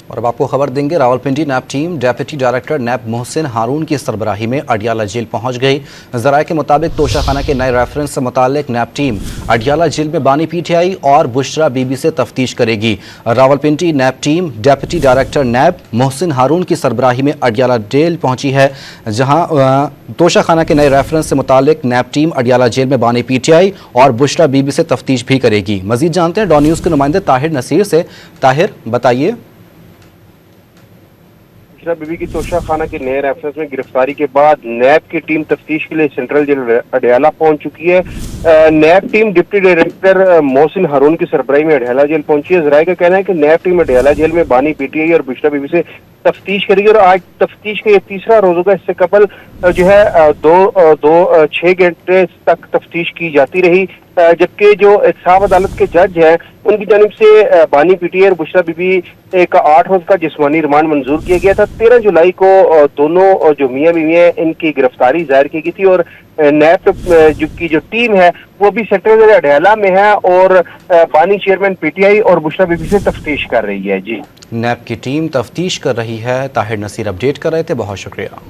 और अब आपको खबर देंगे, Rawalpindi NAB team deputy director NAB Mohsin Haroon की सरबराही में अडियाला जेल पहुंच गई। ज़राए के मुताबिक तोशाखाना के नए रेफरेंस से मुतालिक नैब टीम अडियाला जेल में बानी पीटीआई और बुशरा बीबी से तफ्तीश करेगी। Rawalpindi NAB team deputy director NAB Mohsin Haroon की सरबराही में अडियाला जेल पहुंची है, जहां तोशाखाना के नए रेफरेंस से मुतालिक नैब टीम अडियाला जेल में बानी पीटीआई और बुशरा बीबी से तफ्तीश भी करेगी। मजीद जानते हैं डॉन न्यूज़ के नुमाइंदे ताहिर नसीर से। ताहिर, बताइए। बुशरा बीबी की तोशाखाना के नए रेफरेंस में गिरफ्तारी के बाद नैब की टीम तफ्तीश के लिए सेंट्रल जेल अडियाला पहुंच चुकी है। नैब team deputy director Mohsin Haroon की सरबराही में अडियाला जेल पहुंची है। जराये का कहना है कि नैब टीम अडियाला जेल में बानी पीटीआई और बुशरा बीबी से तफ्तीश करेगी और आज तफ्तीश का ये तीसरा रोज होगा। इससे कबल जो है दो 6 घंटे तक तफ्तीश की जाती रही, जबकि जो इंसाफ अदालत के जज हैं उनकी जानिब से बानी पीटीआई और बुशरा बीबी का 8 रोज का जिस्मानी रिमांड मंजूर किया गया था। 13 जुलाई को दोनों जो मियां बीवी हैं इनकी गिरफ्तारी जाहिर की गई थी और नैब की जो टीम है वो भी सेक्टर जेल अडियाला में है और बानी चेयरमैन पीटीआई और बुशरा बीबी से तफ्तीश कर रही है। जी, नैब की टीम तफ्तीश कर रही है। ताहिर नसीर अपडेट कर रहे थे, बहुत शुक्रिया।